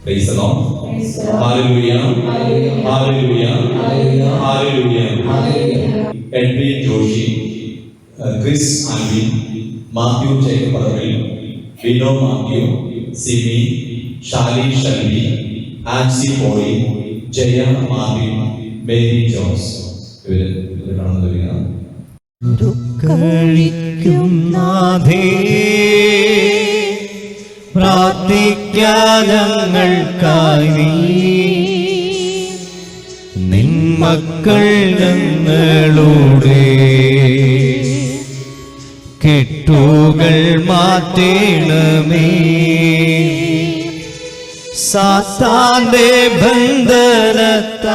Praise the Lord. Hallelujah. Hallelujah. Hallelujah. Edwin Joshi, Chris Alvin, Matthew Jacob Parvil, Vino Matthew, Simi, Shali Shalvi, Ansi Poli, Jaya Marvin, Mary Jones. ദുഃഖിക്കും നാഥേ പ്രാർത്ഥിക്കാഞ്ഞങ്ങൾക്കായി നിൻ മക്കൾ ഞങ്ങളുടെ കെട്ടുകൾ മാറ്റണമേ. സാത്താന്റെ ബന്ധനത്താൽ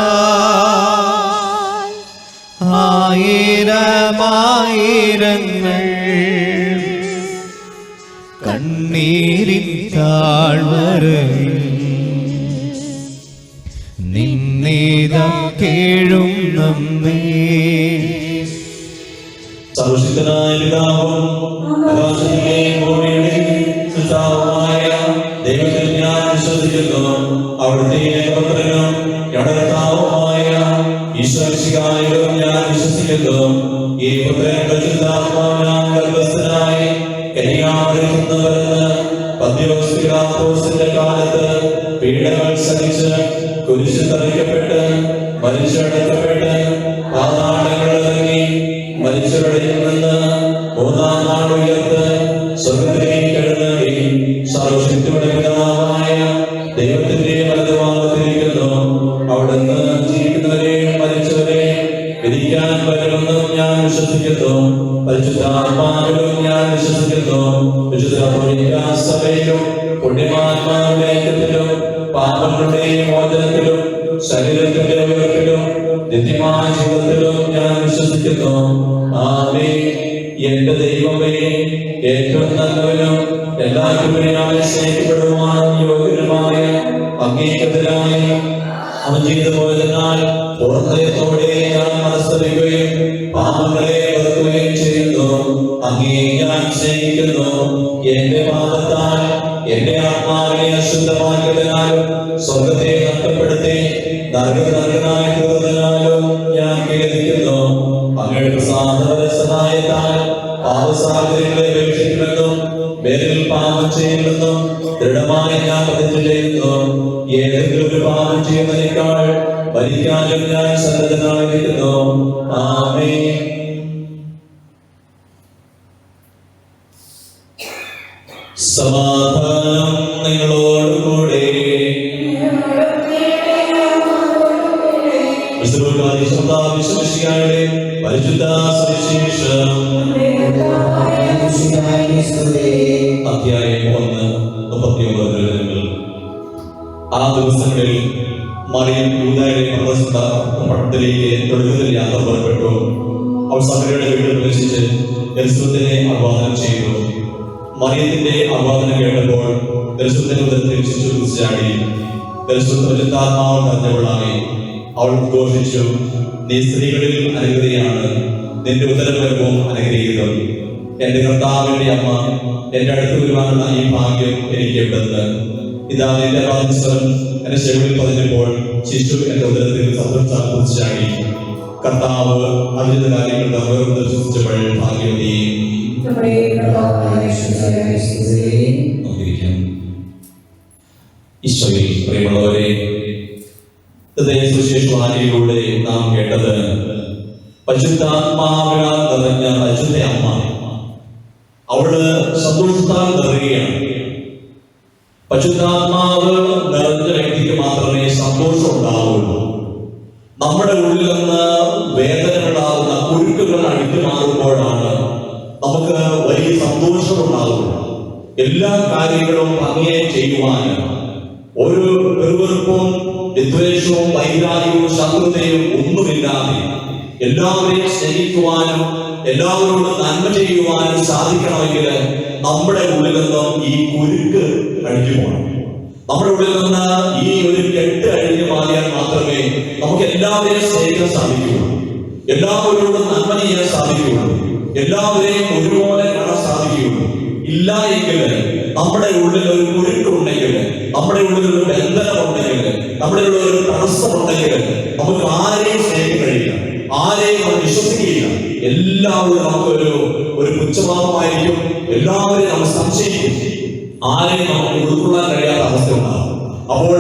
ആയിരമായിരങ്ങൾ കണ്ണീരിൻ താഴ്വരയിൽ നിന്നേതാ കേഴും നമ്മേ. സർവശക്തനായ പിതാവും ആകാശത്തിലെയും ഭൂമിയുടെയും സൃഷ്ടാവുമായ ദൈവത്തിൽ ഞാൻ വിശ്വസിക്കുന്നു. അവിടുത്തെ ഏകപുത്രനും കർത്താവുമായ ഈശ്വരശികായിലും ഞാൻ വിശ്വസിക്കുന്നു. ഈ പുത്രൻ പരിശുദ്ധാത്മാവിനാൽ ഗർഭസ്ഥനായി കന്യാമറിയിൽ നിന്ന് പിറന്ന് പന്തിയോസ് പിലാത്തോസിന്റെ കാലത്ത് പീഡകൾ സഹിച്ച് കുരിശിൽ തറയ്ക്കപ്പെട്ട് മരിച്ചടക്കപ്പെട്ട് പാതാളങ്ങളിൽ ഇറങ്ങി മരിച്ചവരുടെ നിന്ന് മൂന്നാം നാൾ ഉയർത്ത് സ്വർഗ്ഗത്തിലേക്ക് എഴുന്നള്ളി സർവശക്തിയുടെ പിതാവായ ദൈവത്തിന്റെ വലതുഭാഗത്തിരിക്കുന്നു. അവിടുന്ന് ജീവിക്കുന്നവരെയും മരിച്ചവരെയും വിധിക്കാൻ വരുമെന്നും ഞാൻ വിശ്വസിക്കുന്നു. പരിശുദ്ധാത്മാവിലും ഞാൻ വിശ്വസിക്കുന്നു. വിശുദ്ധ സഭയിലും പുണ്യമാത്മാവിന്റെ ഐക്യത്തിലും പാപങ്ങളുടെ മോചനത്തിലും ശരീരത്തിന്റെ ഉയർപ്പിലും നിത്യമായ ജീവിതത്തിലും ഞാൻ വിശ്വസിക്കുന്നു. ആമേൻ. എന്റെ ദൈവമേ, ഏറ്റവും നല്ലവനും എല്ലാവരുമായി സ്നേഹിക്കപ്പെടുവാൻ യോഗ്യനുമായ അങ്ങേക്കെതിരായി അവൻ ചെയ്തു പോയതിനാൽ പൂർണ്ണതയോടെ ഞാൻ മനസ്സറിയുകയും പാപങ്ങളെ വെറുക്കുകയും ചെയ്യുന്നു. അങ്ങേ ഞാൻ സ്നേഹിക്കുന്നു. എന്റെ പാപത്താൽ എന്റെ ആത്മാവിനെ അശുദ്ധമാക്കിയതിനാലും സ്വർഗത്തെ നഷ്ടപ്പെടുത്തി നരകനായി തീർന്നതിനാലും ഞാൻ ഖേദിക്കുന്നു. അങ്ങയുടെ സാധന സഹായത്താൽ പാപസാഹചര്യങ്ങളെ ഉപേക്ഷിക്കുമെന്നും പേരിൽ പാപം ചെയ്യുമെന്നും ദൃഢമായി ഞാൻ പ്രതിജ്ഞ ചെയ്യുന്നു. ഏതെങ്കിലും ഒരു പാപം ചെയ്യുന്നതിനേക്കാൾ ഭരിക്കാനും ഞാൻ സന്നദ്ധനായിരിക്കുന്നു. ആമേൻ. സമാധാനം നിങ്ങളോടുകൂടെ. പരിശുദ്ധ സുവിശേഷം അധ്യായം 1:39. ആ ദിവസങ്ങളിൽ മറിയം യൂദായുടെ പട്ടണത്തിലേക്ക് തൊഴുകൽ യാത്ര പുറപ്പെട്ടു. അവൾ സഭയുടെ വീട്ടിൽ പ്രവേശിച്ച് എലിസബത്തിനെ ആഹ്വാനം ചെയ്തു. മറിയത്തിന്റെ ആഹ്വാനം കേട്ടപ്പോൾ എലിസബത്തിന്റെ ഉദരത്തിൽ ശിശു കുതിച്ചാടി. എലിസബത്ത് പരിശുദ്ധാത്മാവ് നിറഞ്ഞവളായി. അവൾ ഘോഷിച്ചു, നീ സ്ത്രീകളിൽ അനുഗ്രഹിയാണ്, നിന്റെ ഉദരഫലവും അനുഗ്രഹീതം. എന്റെ കർത്താവിന്റെ അമ്മ എന്റെ അടുത്ത് വരുവാനുള്ള ഈ ഭാഗ്യം എനിക്ക് എവിടുന്ന്? ഇതാ നിന്റെ വാദിസ്വരം എന്റെ ചെവിയിൽ പതിഞ്ഞപ്പോൾ ശിശു എന്റെ ഉദരത്തിൽ സന്തോഷാൽ കുതിച്ചാടി. കർത്താവ് അവിധ കാര്യങ്ങൾ ദർശിച്ചപ്പോൾ ഭാഗ്യവതി. ഈശോയിൽ പ്രിയമുള്ളവരെ, സുവിശേഷവാണിയിലൂടെ നാം കേട്ടത് പരിശുദ്ധാത്മാവിനാൽ നിറഞ്ഞ പരിശുദ്ധ അമ്മ. അവള് സന്തോഷത്താൽ നിറയുകയാണ്. പരിശുദ്ധാത്മാവ് നിറഞ്ഞ വ്യക്തിക്ക് മാത്രമേ സന്തോഷം ഉണ്ടാവുള്ളൂ. നമ്മുടെ ഉള്ളിൽ നിന്ന് വേദനകളാകുന്ന കുരുക്കുകൾ അടിച്ചു മാറുമ്പോഴാണ് നമുക്ക് വലിയ സന്തോഷം ഉണ്ടാകുന്നത്. എല്ലാ കാര്യങ്ങളും ഭംഗിയായി ചെയ്യുവാൻ ഒരു വെറുവെറുപ്പും വിദ്വേഷവും വൈരാഗ്യവും ശത്രുതയും ഒന്നുമില്ലാതെ എല്ലാവരെയും സ്നേഹിക്കുവാനും എല്ലാവരോടും നന്മ ചെയ്യുവാനും സാധിക്കണമെങ്കിൽ നമ്മുടെ ഉള്ളിൽ നിന്നും ഈ കുരുക്ക് അഴിഞ്ഞു പോകണം. നമ്മുടെ ഉള്ളിൽ നിന്ന് ഈ ഒരു കെട്ട് അഴിഞ്ഞു മാറിയാൽ മാത്രമേ നമുക്ക് എല്ലാവരെയും സ്നേഹിക്കാൻ സാധിക്കുകയുള്ളൂ, എല്ലാവരോടും നന്മ ചെയ്യാൻ സാധിക്കുകയുള്ളൂ, എല്ലാവരെയും ഒരുപോലെ കാണാൻ സാധിക്കുകയുള്ളൂ. ഇല്ല എങ്കിൽ നമ്മുടെ ഉള്ളിൽ ഒരു കുരുക്കുണ്ടെങ്കിൽ ഉണ്ടെങ്കിൽ, നമ്മുടെ ഉള്ളിൽ ഒരു ബന്ധനമുണ്ടെങ്കിൽ, നമ്മുടെ ഉള്ളിൽ ഒരു തടസ്സമുണ്ടെങ്കിൽ നമുക്ക് ആരെയും സ്നേഹിക്കാൻ കഴിയില്ല, ആരെയും നമ്മൾ വിശ്വസിക്കുകയില്ല. എല്ലാവരും നമുക്കൊരു പുച്ഛഭാവമായിരിക്കും, എല്ലാവരെയും നമ്മൾ സംശയിക്കും, ആരെയും നമുക്ക് ഉൾക്കൊള്ളാൻ കഴിയാത്ത അവസ്ഥ ഉണ്ടാകും. അപ്പോൾ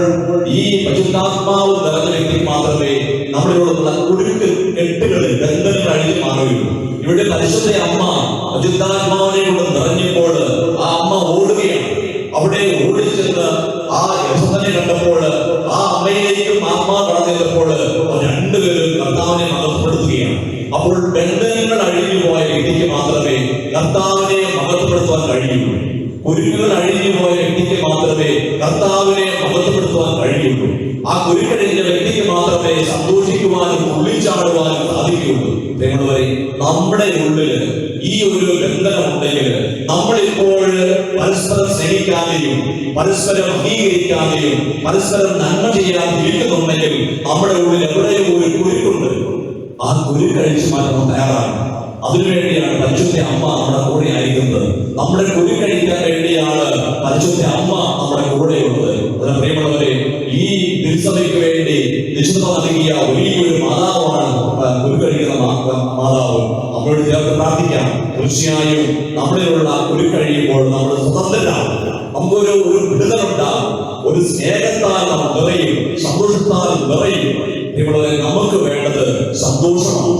ഈ പരിശുദ്ധാത്മാവ് നിറഞ്ഞ വ്യക്തിക്ക് മാത്രമേ നമ്മളിലുള്ള കുരുക്ക് കെട്ടുകളിൽ ബന്ധങ്ങൾ അഴിഞ്ഞു മാറുകയുള്ളൂ. ഇവിടെ പരിശുദ്ധ അമ്മ പരിശുദ്ധാത്മാവിനെ കൊണ്ട് നിറഞ്ഞപ്പോൾ ആ അമ്മ ഓടുകയാണ്. അവിടെ ഓടിച്ചെന്ന് ആ യശോദനെ കണ്ടപ്പോൾ ആ അമ്മയിലേക്കും ആത്മാവ് കടന്നെത്തിയപ്പോൾ രണ്ടുപേരും കർത്താവിനെ മഹത്വപ്പെടുത്തുകയാണ്. അപ്പോൾ ബന്ധങ്ങൾ അഴിഞ്ഞു പോയ വ്യക്തിക്ക് മാത്രമേ കർത്താവിനെ മഹത്വപ്പെടുത്തുവാൻ കഴിയുള്ളൂ. കുരുക്കുകൾ അഴിഞ്ഞു പോയ വ്യക്തിക്ക് മാത്രമേ കർത്താവിനെ മഹത്വപ്പെടുത്തുവാൻ കഴിയുള്ളൂ. ആ കുരുക്കഴിഞ്ഞ വ്യക്തിക്ക് മാത്രമേ സന്തോഷിക്കുവാനും തുള്ളിച്ചാടുവാനും സാധിക്കുകയുള്ളൂ. നിങ്ങളെ നമ്മുടെ ഉള്ളില് ഈ ഒരു ബന്ധനമുണ്ടെങ്കിൽ, നമ്മളിപ്പോൾ പരസ്പരം സ്നേഹിക്കാതെയും പരസ്പരം അംഗീകരിക്കാതെയും പരസ്പരം നന്മ ചെയ്യാതെ ഇരിക്കുന്നുണ്ടെങ്കിൽ നമ്മുടെ ഉള്ളിൽ എവിടെയോ ഒരു കുരുക്കുണ്ട്. ആ കുരുക്കഴിച്ചു മാറ്റാൻ തയ്യാറാണ്. അതിനുവേണ്ടിയാണ് പരിശുദ്ധ അമ്മ നമ്മുടെ കൂടെ ആയിരിക്കുന്നത്. നമ്മുടെ കുരുക്കഴിക്കാൻ വേണ്ടിയാണ് പരിശുദ്ധ അമ്മ നമ്മുടെ കൂടെയുള്ളത്. പ്രിയമുള്ളവരെ, ഈ തിരുസഭയ്ക്ക് വേണ്ടി നിശ്ചിത നൽകിയ വലിയൊരു മാതാവാണ് കുരുക്കഴിക്കുന്ന മാതാവ്. നമ്മളോട് ചേർത്ത് പ്രാർത്ഥിക്കാം. തീർച്ചയായും നമ്മളിലുള്ള കുരുക്കഴിയുമ്പോൾ നമ്മൾ സ്വതന്ത്രരാണ്. നമുക്കൊരു വിടുതലുണ്ടാകും, ഒരു സ്നേഹത്താൽ നാം നിറയും, സന്തോഷത്താൽ നിറയും. പ്രിയമുള്ളവരെ, നമുക്ക് വേണ്ടത് സന്തോഷമാണ്.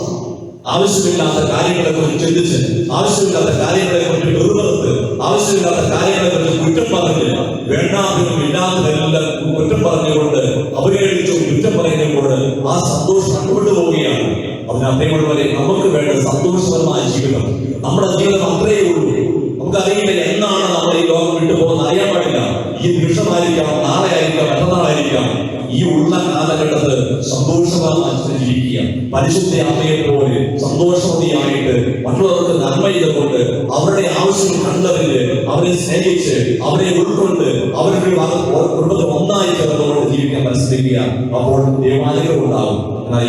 ആവശ്യമില്ലാത്ത കാര്യങ്ങളെ കുറിച്ച് ചിന്തിച്ച്, ആവശ്യമില്ലാത്ത കാര്യങ്ങളെ കുറിച്ച് വെറുതെ, ആവശ്യമില്ലാത്ത കാര്യങ്ങളെ കുറിച്ച് കുറ്റം പറഞ്ഞ്, വേണ്ടാത്തതും ഇല്ലാത്തതെല്ലാം കുറ്റം പറഞ്ഞുകൊണ്ട് അവഹേളിച്ചും കുറ്റം പറയുമ്പോൾ ആ സന്തോഷം കണ്ടുകൊണ്ടു പോവുകയാണ്. അതിനപ്പുറമുള്ളവരെ, നമുക്ക് വേണ്ട സന്തോഷപരമായ ജീവിതം. നമ്മുടെ ജീവിതം അത്രയേ ഉള്ളൂ. നമുക്കറിയില്ല എന്നാണ് നമ്മൾ ഈ ലോകം വിട്ടു പോകുന്നത്, അറിയാൻ പാടില്ല. ഈ നിമിഷമായിരിക്കാം, നാളെ ആയിരിക്കാം, മറ്റന്നാളായിരിക്കാം. ഈ ഉള്ള കാലഘട്ടത്ത് സന്തോഷമായി ജീവിക്കുക. പരിശുദ്ധ അമ്മയെ പോലെ സന്തോഷവതിയായിട്ട് മറ്റുള്ളവർക്ക് നന്മ ചെയ്തുകൊണ്ട് അവരുടെ ആവശ്യം കണ്ടവര് അവരെ സ്നേഹിച്ച് അവരെ ഉൾക്കൊണ്ട് അവരുടെ കുടുംബത്തിൽ ഒന്നായി ചേർന്നുകൊണ്ട് ജീവിക്കാൻ പരിശ്രമിക്കുക. അപ്പോൾ ദൈവാനുഗ്രഹം ഉണ്ടാകും.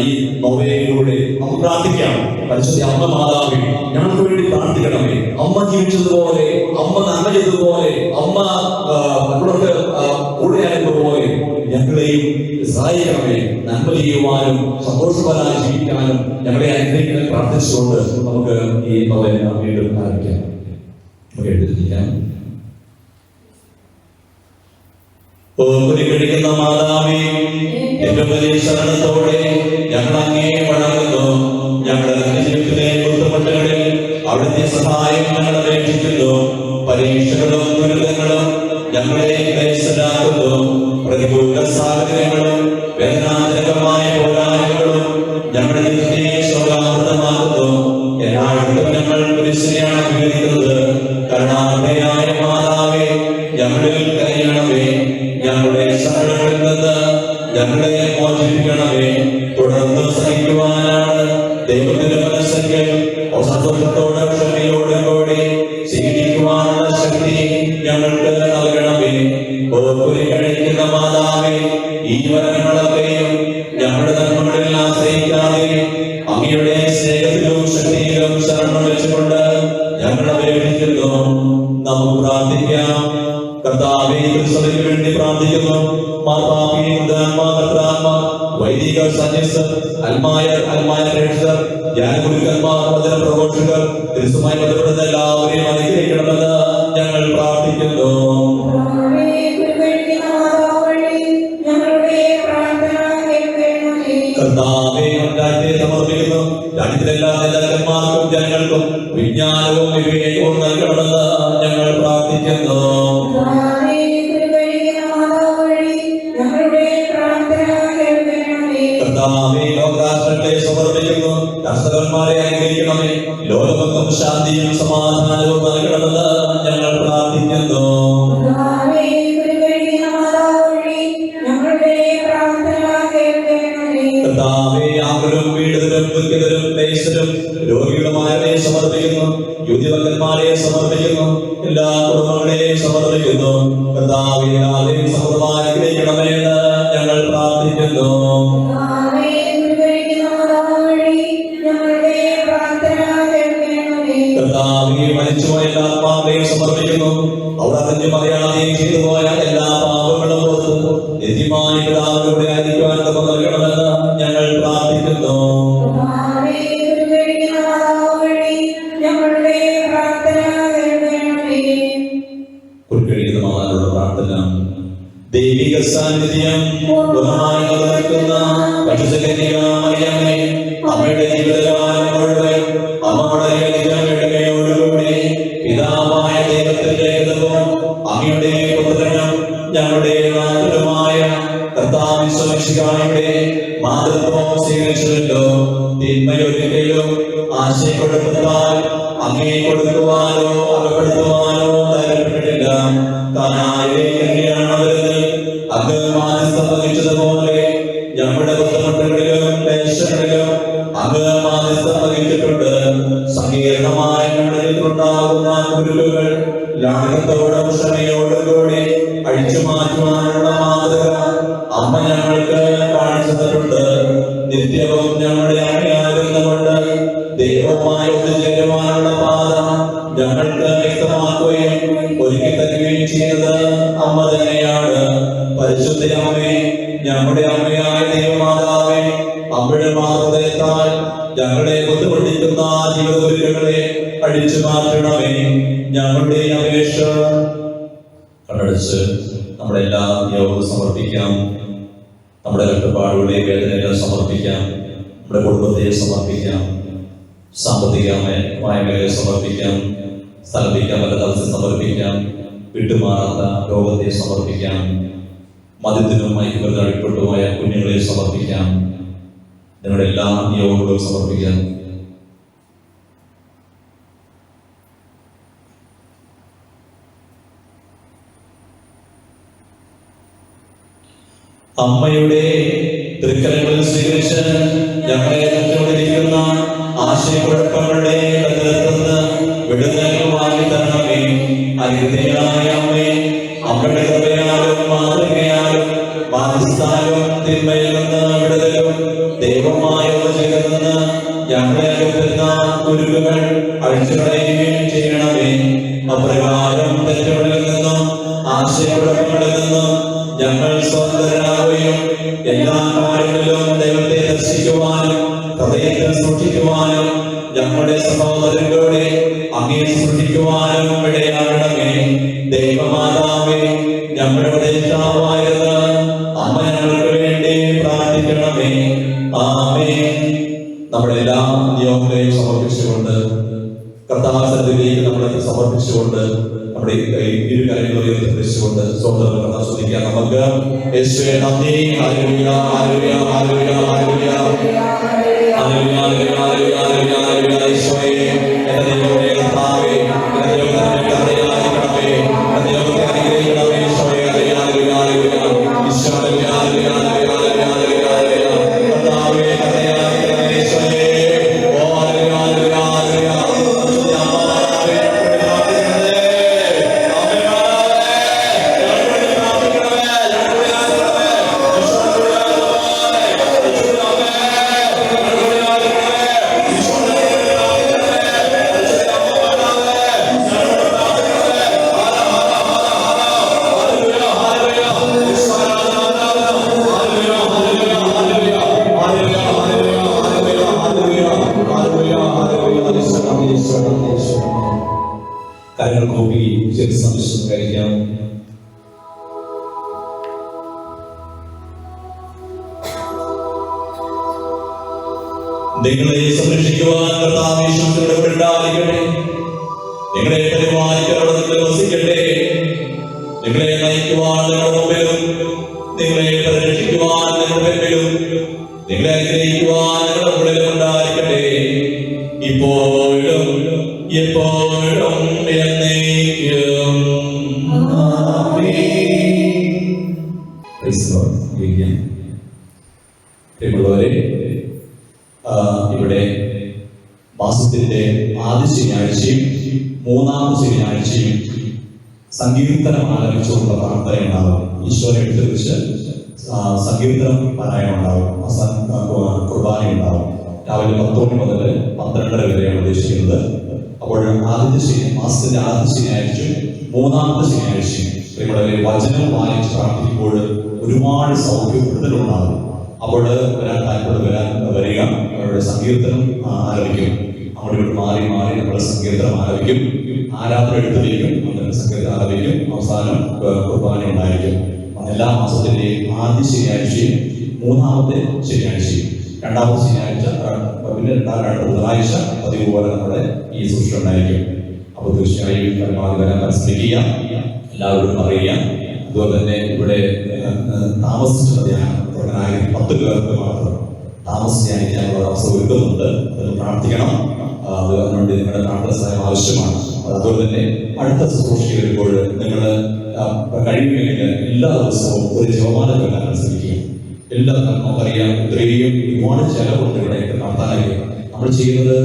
ഈ നൊവേനയിലൂടെ നമുക്ക് പ്രാർത്ഥിക്കാം. പരിശുദ്ധ അമ്മ മാതാവേ, ഞങ്ങൾക്ക് വേണ്ടി പ്രാർത്ഥിക്കണമേ. അമ്മ ജീവിച്ചതുപോലെ, അമ്മ നന്മ ചെയ്തതുപോലെ, അമ്മ മറ്റുള്ളവർക്ക് കൂടെയായതുപോലെ ഞങ്ങളെയും സഹായിക്കണമേ. നന്മ ചെയ്യുവാനും സന്തോഷപരമായി ജീവിക്കാനും ഞങ്ങളെ അനുഗ്രഹിക്കാൻ പ്രാർത്ഥിച്ചുകൊണ്ട് നമുക്ക് ഈ നൊവേന വീണ്ടും ആരംഭിക്കാം. നമുക്ക് എഴുതിയിരിക്കാം. കഴിക്കുന്ന മാതാവേ, ഏറ്റവും വലിയ ശരണത്തോടെ ഞങ്ങൾ അങ്ങേ വണങ്ങുന്നു. ഞങ്ങളുടെ ജീവിതത്തിലെ ബുദ്ധിമുട്ടുകളിൽ അവിടുത്തെ സഹായം ഞങ്ങൾ അപേക്ഷിക്കുന്നു. പരീക്ഷകളും ദുരിതങ്ങളും ഞങ്ങളെ ക്ലേശരാക്കുന്നു. പ്രതികൂല സാഹചര്യങ്ങളും വേദനാജനകമായ പോരായ്മകളും ഞങ്ങളുടെ ജീവിതത്തെ ശോകാവൃതമാക്കുന്നു. എല്ലായിടത്തും ഞങ്ങൾ കുരിശിനെയാണ് അഭിനയിക്കുന്നത്. കരുണാമയായ മാതാവേ, ഞങ്ങളിൽ കനിയണമേ. ഞങ്ങളുടെ ശരണങ്ങളിൽ നിന്ന് ഞങ്ങളെ മോചിപ്പിക്കണമേ. തുടർന്ന് സഹിക്കുവാനാണ് ദൈവത്തിന്റെ മനസ്സെങ്കിൽ സന്തോഷത്തോടെ ക്ഷമയോടെ കൂടി സ്വീകരിക്കുവാനുള്ള ശക്തി ഞങ്ങൾക്ക് നൽകണമേ. കഴിക്കുന്ന മാതാവേ, ഈ വരങ്ങളൊക്കെയും ഞങ്ങളുടെ നന്മകളിൽ ആശ്രയിക്കാതെ അങ്ങയുടെ സ്നേഹത്തിലും ശക്തിയിലും ശരണം വെച്ചുകൊണ്ട് ഞങ്ങൾ അപേക്ഷിക്കുന്നു. നമുക്ക് പ്രാർത്ഥിക്കാം. കർത്താവേ, തിരുസഭയ്ക്ക് വേണ്ടി പ്രാർത്ഥിക്കുന്നു. വൈദിക സന്യസ്തർ, അൽമായ പ്രേക്ഷകർ, ജ്ഞാനഗുരുക്കന്മാർ, വചന പ്രഘോഷകർ, തിരുസുമായി ബന്ധപ്പെടുന്ന എല്ലാവരെയും അനുഗ്രഹിക്കണമെന്ന് ഞങ്ങൾ പ്രാർത്ഥിക്കുന്നു. കർത്താവേ, രാജ്യത്തെ സമർപ്പിക്കുന്നു. രാജ്യത്തിലെല്ലാ നേതാക്കന്മാർക്കും ജനങ്ങൾക്കും വിജ്ഞാനവും വിവേകവും നൽകണമെന്ന് ഞങ്ങൾ പ്രാർത്ഥിക്കുന്നു. കർത്താവേ, ലോകരാഷ്ട്രങ്ങളെ സമർപ്പിക്കുന്നു. രാഷ്ട്രകന്മാരെ അനുഗ്രഹിക്കണമേ. ലോകമെങ്ങും ശാന്തിയും സമാധാനവും നൽകണമെന്ന് ഞങ്ങൾ പ്രാർത്ഥിക്കുന്നു. കർത്താവേ, ആകുലരും പീഡിതരും ദുഃഖിതരും ക്ലേശരും രോഗികളുമാരെ സമർപ്പിക്കുന്നു. യുവതിവക്കന്മാരെ സമർപ്പിക്കുന്നു. എല്ലാ കുടുംബങ്ങളെയും സമർപ്പിക്കുന്നു. കർത്താവേ, ആരെയും സമൃദ്ധമായി അനുഗ്രഹിക്കണമെന്ന് ഞങ്ങൾ പ്രാർത്ഥിക്കുന്നു. കർത്താവേ, മരിച്ചുപോയ ആത്മാക്കളെ പരിശുദ്ധാത്മാവിനെയും സമർപ്പിക്കുന്നു. അവിടെ അറിഞ്ഞും അറിയാതെയും ചെയ്തു പോയ എല്ലാ പാപങ്ങളും ഓർത്ത് നിത്യമായി പിതാവിലൂടെ ആയിരിക്കുവാൻ കൃപ നൽകണമെന്ന് ഞങ്ങൾ പ്രാർത്ഥിക്കുന്നു. കുറിക്കഴിയുന്നതിനുള്ള പ്രാർത്ഥന. ദൈവിക സാന്നിധ്യം പൂർണ്ണമായി നിലനിൽക്കുന്ന പരിശുദ്ധകന്യകാമറിയമേ, അമ്മയുടെ ജീവിതകാലം മുഴുവൻ അമ്മയുടെ എളിമയോടുകൂടി പിതാവായ ദൈവത്തിന്റെ ഹിതവും അങ്ങയുടെ പുത്രനും ഞങ്ങളുടെ നാഥനുമായ കർത്താവ് യേശുമിശിഹായുടെ മാതൃത്വം സ്വീകരിച്ചുവല്ലോ. തിന്മയൊരിക്കലും ആശയക്കുഴപ്പത്താൽ അങ്ങേ കൊടുക്കുവാനോ അകപ്പെടുത്തുവാനോ താല്പര്യപ്പെട്ടില്ല. അങ്ങ് മാനസം വഹിച്ചതുപോലെ ഞങ്ങളുടെ ബുദ്ധിമുട്ടുകളിലും ടെൻഷനുകളിലും അങ്ങ് മാനസം വഹിച്ചിട്ടുണ്ട്. സങ്കീർണമായ ഉണ്ടാകുന്ന കുരുക്കുകൾ ലാഘവത്തോടും ക്ഷമയോടും കൂടി അഴിച്ചു മാറ്റുവാനുള്ള മാതൃക അമ്മ ഞങ്ങൾക്ക് കാണിച്ചു തന്നിട്ടുണ്ട്. നിത്യവും ഞങ്ങളുടെ അമ്മയാകുന്നതുകൊണ്ട് ദൈവവുമായി ഒത്തുചേരുവാനുള്ള പാത ഞങ്ങൾക്ക് വ്യക്തമാക്കുകയും ഒരുക്കി തരികയും ചെയ്യുന്നത് അമ്മ തന്നെയാണ്. പരിശുദ്ധ അമ്മേ, ഞങ്ങളുടെ അമ്മയായ ദൈവമാതാവേ, അമ്മയുടെ മാതൃകത്താൽ ഞങ്ങളെ ബുദ്ധിമുട്ടിക്കുന്ന ജീവിതങ്ങളെ അടിച്ചു മാറ്റണമേ. ഞങ്ങളുടെ അപേക്ഷ കണ്ടടിച്ച് നമ്മുടെ എല്ലാ യോഗവും സമർപ്പിക്കാം. നമ്മുടെ കഷ്ടപ്പാടുകളെ വേദനകളെ സമർപ്പിക്കാം. നമ്മുടെ കുടുംബത്തെ സമർപ്പിക്കാം. സാമ്പത്തികമായ മേഖലയെ സമർപ്പിക്കാം. സ്ഥലപ്പിക്കാൻ പല തലത്തിൽ സമർപ്പിക്കാം. വിട്ടുമാറാത്ത രോഗത്തെ സമർപ്പിക്കാം. മദ്യത്തിനും മയക്കുമരുന്നിനും അടിപ്പെട്ടുപോയ കുഞ്ഞുങ്ങളെ സമർപ്പിക്കാം. നിങ്ങളുടെ എല്ലാ യോഗങ്ങളും സമർപ്പിക്കാം. അമ്മയുടെ തൃക്കരങ്ങളിൽ സ്വീകരിച്ച് ഞങ്ങളെ തന്നുകൊണ്ടിരിക്കുന്ന ആശയക്കുഴപ്പങ്ങളുടെ കത്തിലെത്തുന്ന വിടുതൽ വാങ്ങി തരണമേ. അനുഗ്രഹിയായ അമ്മേ, അമ്മയുടെ കൃപയാലും മാതൃകയാലും മാനസാലും തിന്മയിൽ നിന്ന് വിടുതലും ദൈവമായ ചേർന്ന് ഞങ്ങളെ അകറ്റുന്ന കുരുക്കുകൾ അഴിച്ചുകളയുകയും ചെയ്യണമേ. അപ്രകാരം തെറ്റുകളിൽ നിന്നും ആശയക്കുഴപ്പങ്ങളിൽ നിന്നും ഞങ്ങൾ സ്വതന്ത്രരാകുകയും എല്ലാ കാര്യങ്ങളിലും ദൈവത്തെ ദർശിക്കുവാനും ഹൃദയത്തിൽ സൂക്ഷിക്കുവാനും ഞങ്ങളുടെ സഹോദരങ്ങളോടെ അങ്ങേ സൂക്ഷിക്കുവാനും ഇടയാകണമേ. ദൈവമാതാവേ, ഞങ്ങളുടെ ഉപദേഷ്ടാവായിരുന്ന അമ്മ ഞങ്ങൾക്ക് വേണ്ടി പ്രാർത്ഥിക്കണമേ. ആമേൻ. നമ്മുടെ എല്ലാ നിയോഗങ്ങളെയും സമർപ്പിച്ചുകൊണ്ട് കർത്താവിലേക്ക് നമ്മളെ സമർപ്പിച്ചുകൊണ്ട് നമ്മുടെ ഇരു കാര്യങ്ങൾ ഉയർത്തിപ്പിടിച്ചുകൊണ്ട് സ്വന്തം ആസ്വദിക്കാൻ നമുക്ക് യേശുവേ നന്ദി. ഹല്ലേലൂയ, ഹല്ലേലൂയ, ഹല്ലേലൂയ, ഹല്ലേലൂയ, ഹല്ലേലൂയ, ഹല്ലേലൂയ, ഹല്ലേലൂയ. യേശുവേ, എൻ്റെ ദൈവമേ, കർത്താവേ, എൻ്റെ ദൈവത്തെ അറിയാതിരിക്കണമേ, എൻ്റെ ദൈവത്തെ അനുഗ്രഹിക്കണമേ. യേശുവേ, ഹല്ലേലൂയ, ഹല്ലേലൂയ, ഈശോ, ഹല്ലേലൂയ, ഹല്ലേലൂയ, ഹല്ലേലൂയ, ഹല്ലേലൂയ, കർത്താവേ, അറിയാതിരിക്കണമേ. യേശുവേ, ഓ ഹല്ലേലൂയ, ഹല്ലേലൂയ, ഹല്ലേലൂയ. കാര്യങ്ങൾ കൂപ്പി സംശയം കഴിക്കാം. നിങ്ങളെ സംരക്ഷിക്കുവാൻ കർത്താവ് യേശുവിന്റെ കൂടെ ഉണ്ടായിരിക്കട്ടെ. നിങ്ങളെ പരിപാലിക്കാൻ നിങ്ങൾ വസിക്കട്ടെ. നിങ്ങളെ നയിക്കുവാൻ നിങ്ങളുടെ മുമ്പിലും നിങ്ങളെ പരിരക്ഷിക്കുവാൻ നിങ്ങളുടെ മുമ്പിലും നിങ്ങളെ അനുഗ്രഹിക്കുവാൻ നിങ്ങളുടെ മുകളിലും ഉണ്ടായിരിക്കട്ടെ. ഇപ്പോഴും എപ്പോഴും എന്നേക്കും. പ്രിയമുള്ളവരെ, ഇവിടെ മാസത്തിന്റെ ആദ്യ ശനിയാഴ്ചയും മൂന്നാമത്തെ ശനിയാഴ്ചയും സങ്കീർത്തനം ആലപിച്ചുകൊണ്ടുള്ള പ്രാർത്ഥന ഉണ്ടാകും. ഈശോനെ എടുത്തുവെച്ച് സങ്കീർത്തനം പാരായണം ഉണ്ടാകും. കുർബാന ഉണ്ടാകും. രാവിലെ 10 മണി മുതൽ 12:30 വരെയാണ് ഉദ്ദേശിക്കുന്നത്. അപ്പോൾ മാസത്തിന്റെ ആദ്യ ശനിയാഴ്ചയും മൂന്നാമത്തെ ശനിയാഴ്ചയും നമ്മുടെ വചനം വായിച്ച് പ്രാർത്ഥിക്കുമ്പോൾ ഒരുപാട് സൗഖ്യപ്പെടുത്തലുണ്ടാകും. അപ്പോൾ വരിക, അവരുടെ സങ്കീർത്തനം ആരംഭിക്കും. അവിടെ മാറി മാറി നമ്മൾ സങ്കീർത്തനം ആരംഭിക്കും, ആരാധന എടുത്തിരിക്കും, അങ്ങനെ സങ്കീർത്തനം ആരംഭിക്കും, അവസാനം കുർബാന ഉണ്ടായിരിക്കും. എല്ലാ മാസത്തിന്റെയും ആദ്യ ശനിയാഴ്ചയും മൂന്നാമത്തെ ശനിയാഴ്ചയും. രണ്ടാമത്തെ ശനിയാഴ്ച പിന്നെ ബുധനാഴ്ച പതിവ് പോലെ നമ്മുടെ ഈ സൂക്ഷിച്ച ഉണ്ടായിരിക്കും. അപ്പോൾ തീർച്ചയായും പരമാവധി വരാൻ പരിശ്രമിക്കുക, എല്ലാവരോടും അറിയുക. അതുപോലെ തന്നെ ഇവിടെ താമസിച്ചുള്ള ധ്യാനം 10 പേർക്ക് മാത്രം താമസിച്ച് ധ്യാനിക്കാനുള്ള അവസരം ഒരുക്കുന്നുണ്ട്. അത് പ്രാർത്ഥിക്കണം. അതുകൊണ്ട് നിങ്ങളുടെ പ്രാർത്ഥന സഹായം ആവശ്യമാണ്. അതുപോലെ തന്നെ അടുത്ത ശുശ്രൂഷ വരുമ്പോൾ നിങ്ങൾ കഴിയുമെങ്കിൽ എല്ലാ ദിവസവും ഒരു ജപമാല ചൊല്ലാൻ ശ്രമിക്കുക. നമുക്കറിയാം ഇത്രയും ഒരുപാട് ചെലവുണ്ട് ഇവിടെ നടത്താനായി. നമ്മൾ ചെയ്യുന്നത്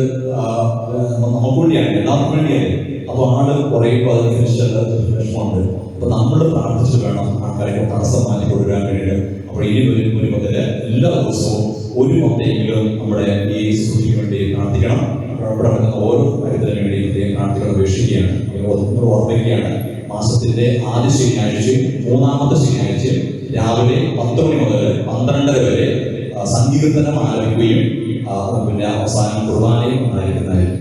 നമുക്ക് വേണ്ടിയാണ്, എല്ലാവർക്കും വേണ്ടിയാണ്. അപ്പോൾ ആള് കുറയുമ്പോൾ അതിനനുസരിച്ചുള്ള വിഷമമുണ്ട്. അപ്പൊ നമ്മൾ പ്രാർത്ഥിച്ചു വേണം ആ കാര്യം തടസ്സം മാറ്റി കൊണ്ടുവരാൻ വേണ്ടിയിട്ട്. അപ്പോൾ ഇനി ഒരു മുതൽ എല്ലാ ദിവസവും ഒരു മൊത്തമെങ്കിലും നമ്മുടെ ഈ ശുശ്രൂഷയ്ക്ക് വേണ്ടി പ്രാർത്ഥിക്കണം. ഇവിടെ നടക്കുന്ന ഓരോ കാര്യത്തിനു വേണ്ടി പ്രാർത്ഥിക്കണം, അപേക്ഷിക്കുകയാണ്, ഓർമ്മിക്കുകയാണ്. മാസത്തിന്റെ ആദ്യ ശനിയാഴ്ചയും മൂന്നാമത്തെ ശനിയാഴ്ചയും രാവിലെ 10 മണി മുതൽ 12:30 വരെ സങ്കീർത്തനം ആരംഭിക്കുകയും പിന്നെ അവസാനം കുർബാനയും ഉണ്ടായിരിക്കുന്നതായിരിക്കും.